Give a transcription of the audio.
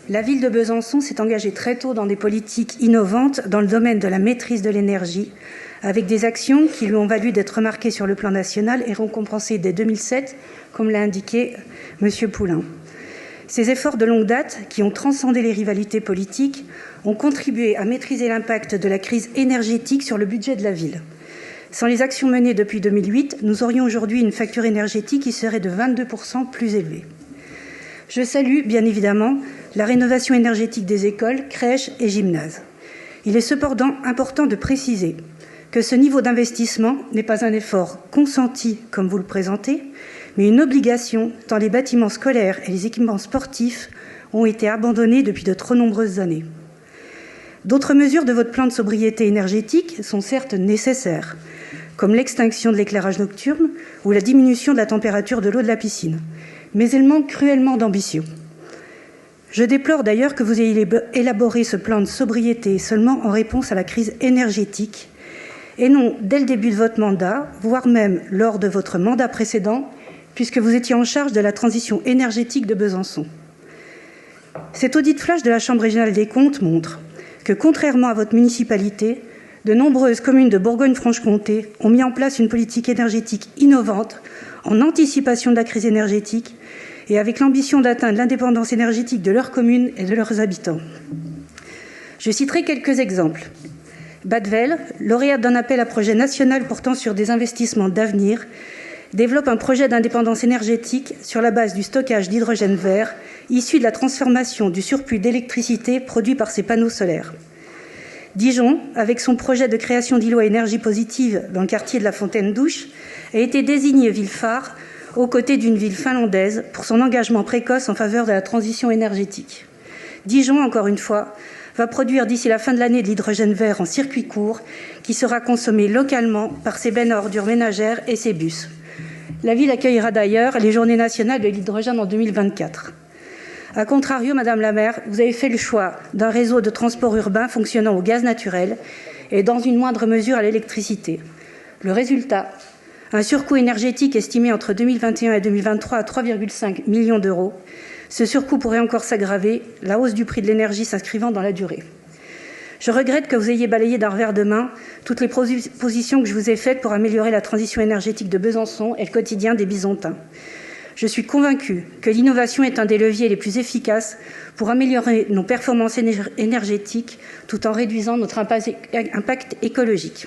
La ville de Besançon s'est engagée très tôt dans des politiques innovantes dans le domaine de la maîtrise de l'énergie, avec des actions qui lui ont valu d'être remarquées sur le plan national et récompensées dès 2007, comme l'a indiqué M. Poulain. Ces efforts de longue date, qui ont transcendé les rivalités politiques, ont contribué à maîtriser l'impact de la crise énergétique sur le budget de la ville. Sans les actions menées depuis 2008, nous aurions aujourd'hui une facture énergétique qui serait de 22% plus élevée. Je salue, bien évidemment, la rénovation énergétique des écoles, crèches et gymnases. Il est cependant important de préciser que ce niveau d'investissement n'est pas un effort consenti, comme vous le présentez, mais une obligation, tant les bâtiments scolaires et les équipements sportifs ont été abandonnés depuis de trop nombreuses années. D'autres mesures de votre plan de sobriété énergétique sont certes nécessaires, comme l'extinction de l'éclairage nocturne ou la diminution de la température de l'eau de la piscine, mais elles manquent cruellement d'ambition. Je déplore d'ailleurs que vous ayez élaboré ce plan de sobriété seulement en réponse à la crise énergétique, et non dès le début de votre mandat, voire même lors de votre mandat précédent, puisque vous étiez en charge de la transition énergétique de Besançon. Cet audit flash de la Chambre régionale des comptes montre que, contrairement à votre municipalité, de nombreuses communes de Bourgogne-Franche-Comté ont mis en place une politique énergétique innovante en anticipation de la crise énergétique et avec l'ambition d'atteindre l'indépendance énergétique de leurs communes et de leurs habitants. Je citerai quelques exemples. Badvel, lauréate d'un appel à projet national portant sur des investissements d'avenir, développe un projet d'indépendance énergétique sur la base du stockage d'hydrogène vert issu de la transformation du surplus d'électricité produit par ses panneaux solaires. Dijon, avec son projet de création d'îlots à énergie positive dans le quartier de la Fontaine-Douche, a été désignée ville phare aux côtés d'une ville finlandaise pour son engagement précoce en faveur de la transition énergétique. Dijon, encore une fois, va produire d'ici la fin de l'année de l'hydrogène vert en circuit court qui sera consommé localement par ses bennes à ordures ménagères et ses bus. La ville accueillera d'ailleurs les Journées nationales de l'hydrogène en 2024. A contrario, Madame la maire, vous avez fait le choix d'un réseau de transport urbain fonctionnant au gaz naturel et dans une moindre mesure à l'électricité. Le résultat, un surcoût énergétique estimé entre 2021 et 2023 à 3,5 millions d'euros. Ce surcoût pourrait encore s'aggraver, la hausse du prix de l'énergie s'inscrivant dans la durée. Je regrette que vous ayez balayé d'un revers de main toutes les propositions que je vous ai faites pour améliorer la transition énergétique de Besançon et le quotidien des Bisontins. Je suis convaincue que l'innovation est un des leviers les plus efficaces pour améliorer nos performances énergétiques tout en réduisant notre impact écologique.